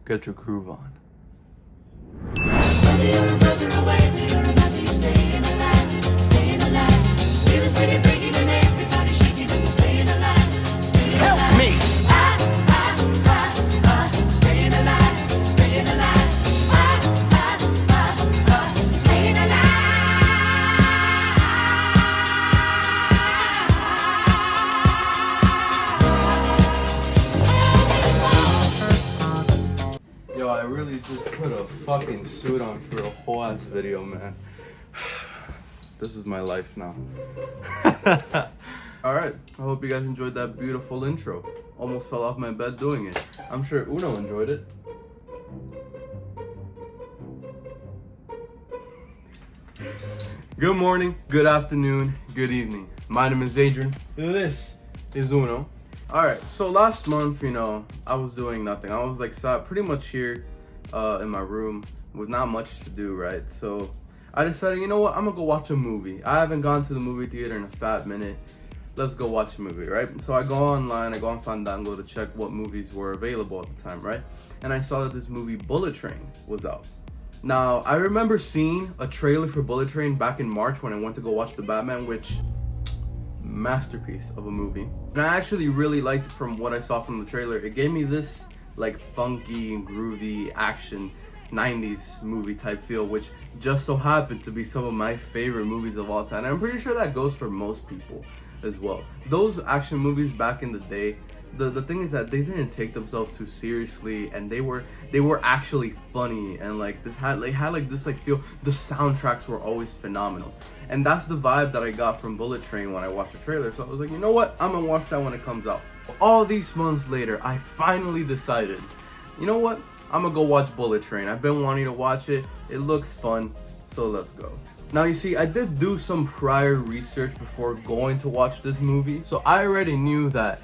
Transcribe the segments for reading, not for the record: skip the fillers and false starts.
Get your groove on. Help me! Yo, I really just put a fucking suit on for a whole ass video, man. This is my life now. Alright, I hope you guys enjoyed that beautiful intro. Almost fell off my bed doing it. I'm sure Uno enjoyed it. Good morning, good afternoon, good evening. My name is Adrian. This is Uno. Alright, so last month, I was doing nothing. I was like sat pretty much here in my room with not much to do, right? So I decided, you know what, I'm gonna go watch a movie. I haven't gone to the movie theater in a fat minute. Let's go watch a movie, right? So I go online, I go on Fandango to check what movies were available at the time, right? And I saw that this movie Bullet Train was out. Now, I remember seeing a trailer for Bullet Train back in March when I went to go watch The Batman, which masterpiece of a movie. And I actually really liked it from what I saw from the trailer. It gave me this like funky and groovy action 90s movie type feel, which just so happened to be some of my favorite movies of all time. And I'm pretty sure that goes for most people as well. Those action movies back in the day, the thing is that they didn't take themselves too seriously, and they were actually funny, and like they had like this like feel. The soundtracks were always phenomenal, and that's the vibe that I got from Bullet Train when I watched the trailer. So I was like, you know what, I'm gonna watch that when it comes out. All these months later, I finally decided, you know what, I'm gonna go watch Bullet Train. I've been wanting to watch it. It looks fun, so let's go. Now you see, I did do some prior research before going to watch this movie, so I already knew that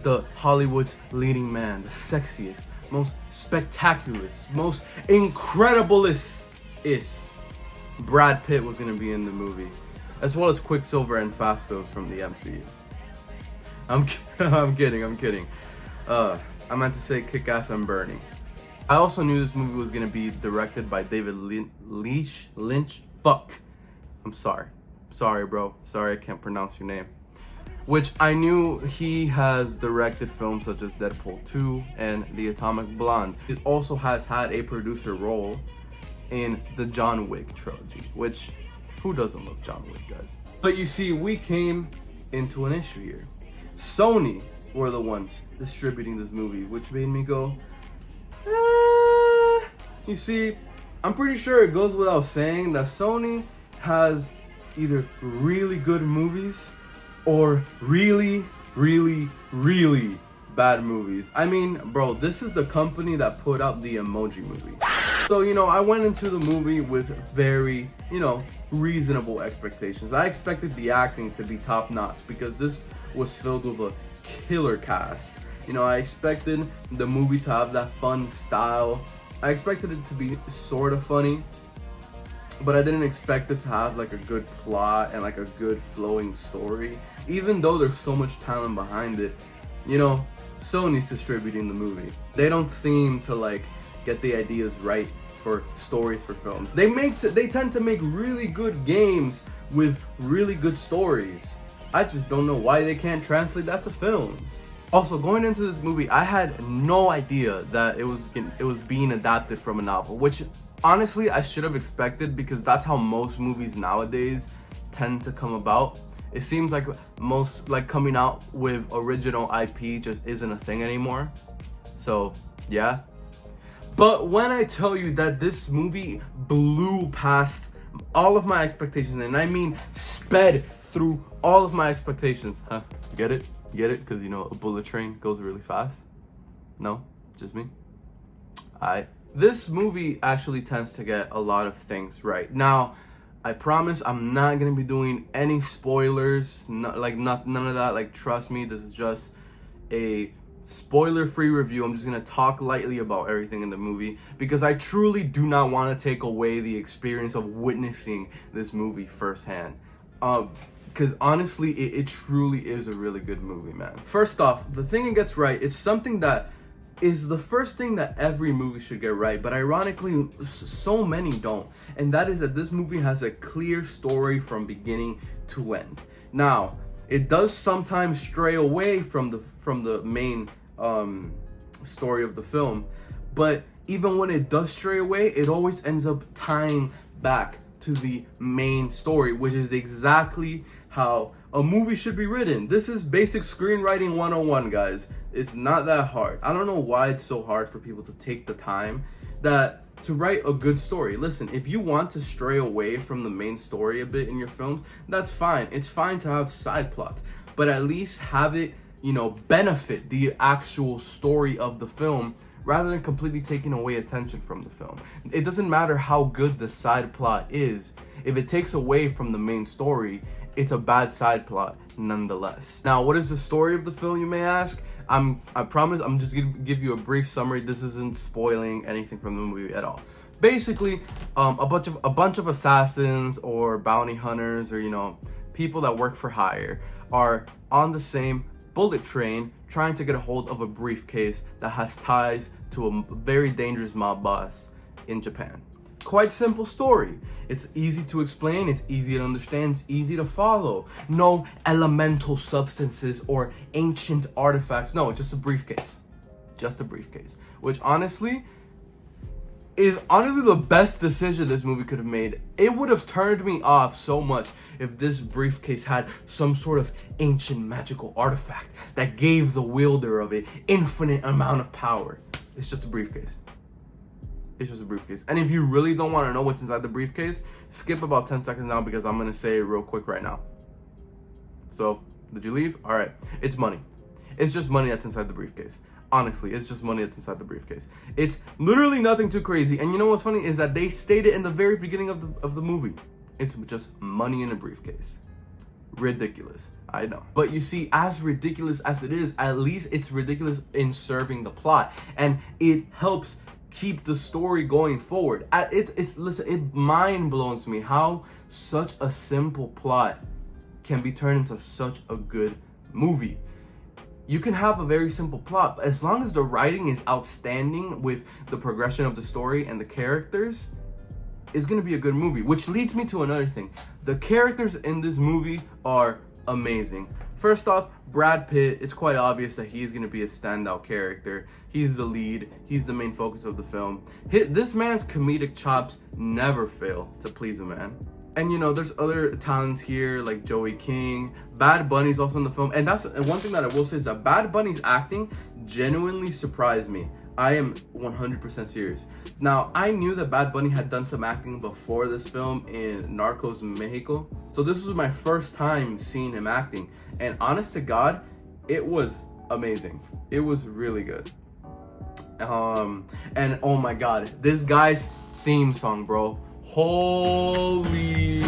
the Hollywood's leading man, the sexiest, most spectacular, most incrediblest Brad Pitt was gonna be in the movie, as well as Quicksilver and Fastos from the MCU. I'm kidding. I meant to say Kick-Ass and Bernie. I also knew this movie was gonna be directed by David Lynch. Fuck. I'm sorry, bro. Sorry, I can't pronounce your name. Which I knew he has directed films such as Deadpool 2 and The Atomic Blonde. He also has had a producer role in the John Wick trilogy, which, who doesn't love John Wick, guys? But you see, we came into an issue here. Sony were the ones distributing this movie, which made me go, You see, I'm pretty sure it goes without saying that Sony has either really good movies or really bad movies. I mean, bro, this is the company that put out the Emoji Movie. So, I went into the movie with very, reasonable expectations. I expected the acting to be top notch because this was filled with a killer cast. I expected the movie to have that fun style. I expected it to be sort of funny, but I didn't expect it to have like a good plot and like a good flowing story. Even though there's so much talent behind it, Sony's distributing the movie. They don't seem to like get the ideas right for stories for films. They tend to make really good games with really good stories. I just don't know why they can't translate that to films. Also, going into this movie, I had no idea that it was being adapted from a novel, which honestly I should have expected because that's how most movies nowadays tend to come about. It seems like coming out with original IP just isn't a thing anymore. So yeah. But when I tell you that this movie blew past all of my expectations, and I mean sped through all of my expectations, get it? Get it? Because a bullet train goes really fast. No, just me. This movie actually tends to get a lot of things right. Now, I promise I'm not gonna be doing any spoilers, none of that. Like, trust me, this is just a spoiler-free review. I'm just gonna talk lightly about everything in the movie because I truly do not want to take away the experience of witnessing this movie firsthand. Because honestly, it truly is a really good movie, man. First off, the thing it gets right, it's something that is the first thing that every movie should get right, but ironically, so many don't. And that is that this movie has a clear story from beginning to end. Now, it does sometimes stray away from the main story of the film, but even when it does stray away, it always ends up tying back to the main story, which is exactly how a movie should be written. This is basic screenwriting 101, guys. It's not that hard. I don't know why it's so hard for people to take the time to write a good story. Listen, if you want to stray away from the main story a bit in your films, that's fine. It's fine to have side plots, but at least have it, benefit the actual story of the film rather than completely taking away attention from the film. It doesn't matter how good the side plot is. If it takes away from the main story, it's a bad side plot nonetheless. Now, what is the story of the film, you may ask? I promise I'm just gonna give you a brief summary. This isn't spoiling anything from the movie at all. Basically, a bunch of assassins or bounty hunters or people that work for hire are on the same bullet train trying to get a hold of a briefcase that has ties to a very dangerous mob boss in Japan. Quite simple story. It's easy to explain, it's easy to understand, it's easy to follow. No elemental substances or ancient artifacts. No, it's just a briefcase. Just a briefcase. Which honestly is the best decision this movie could have made. It would have turned me off so much if this briefcase had some sort of ancient magical artifact that gave the wielder of it infinite amount of power. It's just a briefcase. It's just a briefcase. And if you really don't want to know what's inside the briefcase, skip about 10 seconds now because I'm going to say it real quick right now. So, did you leave? All right. It's money. It's just money that's inside the briefcase. Honestly, it's just money that's inside the briefcase. It's literally nothing too crazy. And you know what's funny is that they stated in the very beginning of the movie, it's just money in a briefcase. Ridiculous. I know. But you see, as ridiculous as it is, at least it's ridiculous in serving the plot. And it helps keep the story going forward. Listen, it mind blows me how such a simple plot can be turned into such a good movie. You can have a very simple plot, but as long as the writing is outstanding with the progression of the story and the characters, it's gonna be a good movie. Which leads me to another thing. The characters in this movie are amazing. First off, Brad Pitt, it's quite obvious that he's going to be a standout character. He's the lead. He's the main focus of the film. This man's comedic chops never fail to please a man. And there's other talents here like Joey King. Bad Bunny's also in the film. And that's one thing that I will say is that Bad Bunny's acting genuinely surprised me. I am 100% serious. Now, I knew that Bad Bunny had done some acting before this film in Narcos Mexico. So this was my first time seeing him acting. And honest to God, it was amazing. It was really good. And oh my God, this guy's theme song, bro. Holy...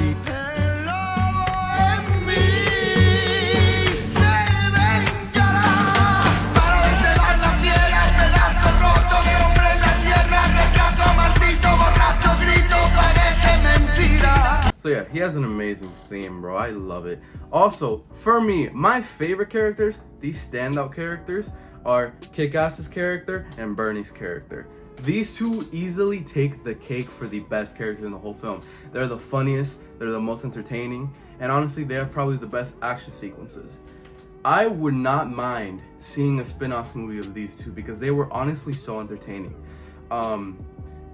So yeah, he has an amazing theme, bro. I love it. Also, for me, my favorite characters, these standout characters, are Kick-Ass's character and Bernie's character. These two easily take the cake for the best characters in the whole film. They're the funniest, they're the most entertaining, and honestly, they have probably the best action sequences. I would not mind seeing a spin-off movie of these two because they were honestly so entertaining.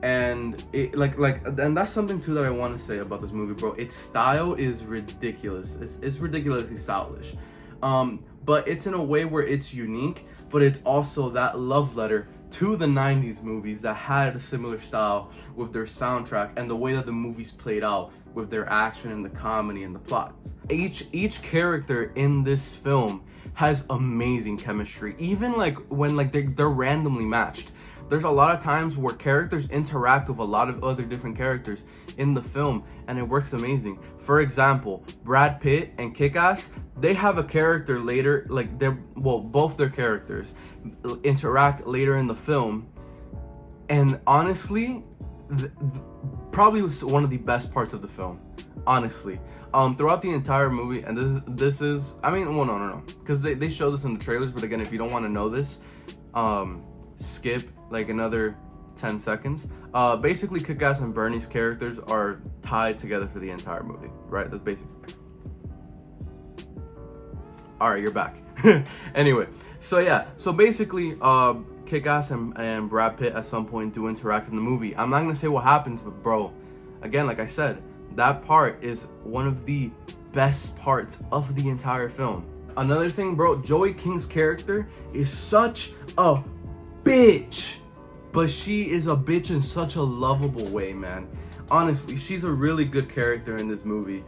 And and that's something too that I want to say about this movie, bro. Its style is ridiculous. It's ridiculously stylish, but it's in a way where it's unique, but it's also that love letter to the 90s movies that had a similar style with their soundtrack and the way that the movies played out with their action and the comedy and the plots. Each character in this film has amazing chemistry, even when they're randomly matched. There's a lot of times where characters interact with a lot of other different characters in the film, and it works amazing. For example, Brad Pitt and Kick-Ass, they have a character later, both their characters interact later in the film, and honestly, probably was one of the best parts of the film, honestly. Throughout the entire movie, and this is, no, because they show this in the trailers, but again, if you don't want to know this, skip like another 10 seconds. Basically, Kick-Ass and Bernie's characters are tied together for the entire movie, right? That's basic. All right, you're back. Anyway, so yeah, so basically, Kick-Ass and Brad Pitt at some point do interact in the movie. I'm not gonna say what happens, but bro, again, like I said, that part is one of the best parts of the entire film. Another thing, bro, Joey King's character is such a bitch, but she is a bitch in such a lovable way, man. Honestly, she's a really good character in this movie.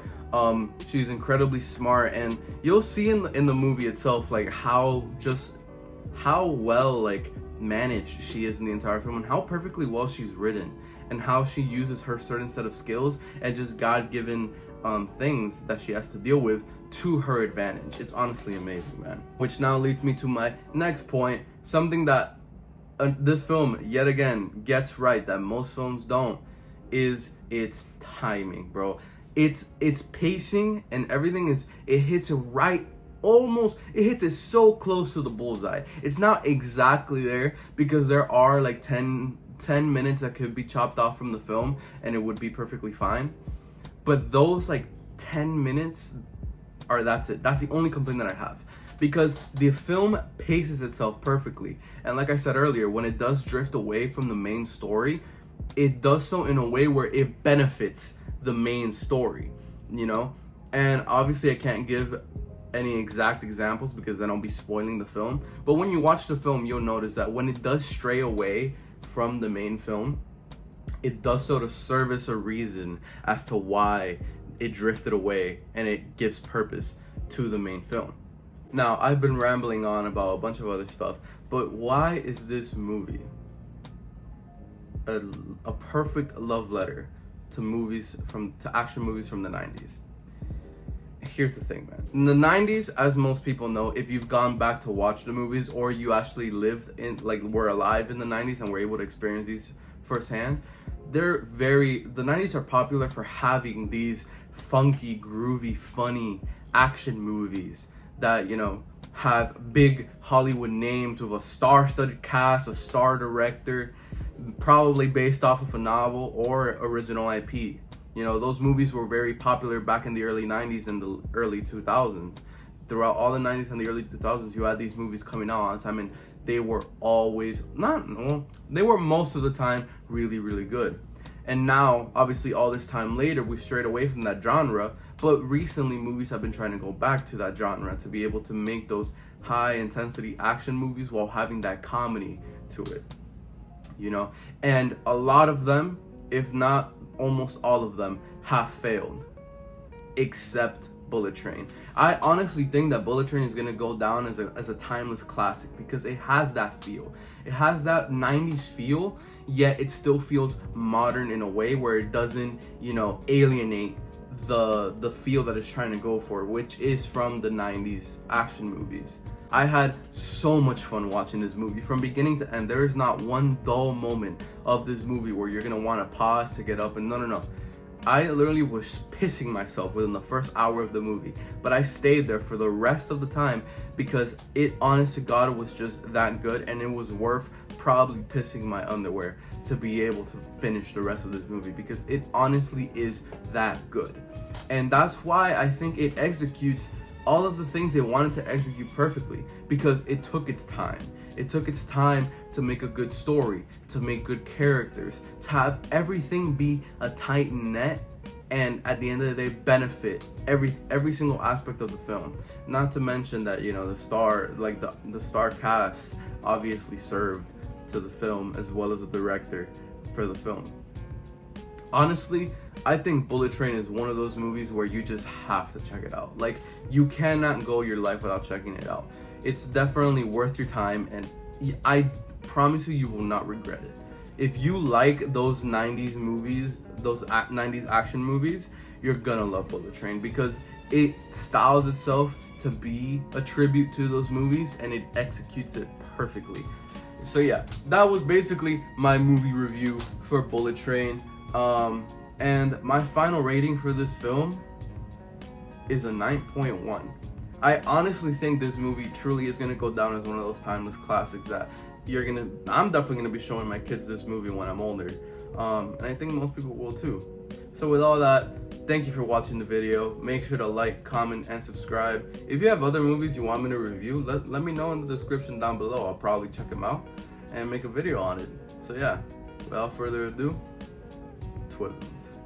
She's incredibly smart, and you'll see in the movie itself like how well like managed she is in the entire film, and how perfectly well she's written, and how she uses her certain set of skills and just God-given things that she has to deal with to her advantage. It's honestly amazing, man. Which now leads me to my next point, something that this film yet again gets right that most films don't, is its timing, bro. It's pacing and everything it hits it right, almost, it hits it so close to the bullseye. It's not exactly there, because there are like 10 minutes that could be chopped off from the film and it would be perfectly fine. But those like 10 minutes that's it. That's the only complaint that I have, because the film paces itself perfectly. And like I said earlier, when it does drift away from the main story, it does so in a way where it benefits the main story, you know? And obviously I can't give any exact examples because then I'll be spoiling the film. But when you watch the film, you'll notice that when it does stray away from the main film, it does so to service a reason as to why it drifted away, and it gives purpose to the main film. Now, I've been rambling on about a bunch of other stuff, but why is this movie a perfect love letter to action movies from the 90s? Here's the thing, man. In the 90s, as most people know, if you've gone back to watch the movies, or you actually lived in, like, were alive in the 90s and were able to experience these firsthand, the 90s are popular for having these funky, groovy, funny action movies that, you know, have big Hollywood names with a star-studded cast, a star director, probably based off of a novel or original IP. You know, those movies were very popular back in the early 90s and the early 2000s. Throughout all the 90s and the early 2000s, you had these movies coming out all the time, and they were always, they were most of the time really, really good. And now, obviously, all this time later, we've strayed away from that genre, but recently movies have been trying to go back to that genre to be able to make those high-intensity action movies while having that comedy to it, you know? And a lot of them, if not almost all of them, have failed, except Bullet Train. I honestly think that Bullet Train is going to go down as a timeless classic, because it has that feel. It has that 90s feel, yet it still feels modern in a way where it doesn't, you know, alienate the feel that it's trying to go for, which is from the 90s action movies. I had so much fun watching this movie from beginning to end. There is not one dull moment of this movie where you're gonna want to pause to get up and no. I literally was pissing myself within the first hour of the movie, but I stayed there for the rest of the time because it, honest to God, was just that good, and it was worth probably pissing my underwear to be able to finish the rest of this movie, because it honestly is that good. And that's why I think it executes all of the things they wanted to execute perfectly, because it took its time. It took its time to make a good story, to make good characters, to have everything be a tight net, and at the end of the day benefit every single aspect of the film. Not to mention that, you know, the star cast obviously served to the film, as well as the director for the film. Honestly, I think Bullet Train is one of those movies where you just have to check it out. Like, you cannot go your life without checking it out. It's definitely worth your time, and I promise you will not regret it. If you like those 90s movies, those 90s action movies, you're gonna love Bullet Train, because it styles itself to be a tribute to those movies, and it executes it perfectly. So yeah, that was basically my movie review for Bullet Train. And my final rating for this film is a 9.1. I honestly think this movie truly is going to go down as one of those timeless classics that I'm definitely gonna be showing my kids this movie when I'm older, and I think most people will too. So with all that, thank you for watching the video. Make sure to like, comment, and subscribe. If you have other movies you want me to review, let me know in the description down below. I'll probably check them out and make a video on it. So yeah, without further ado, Twisms.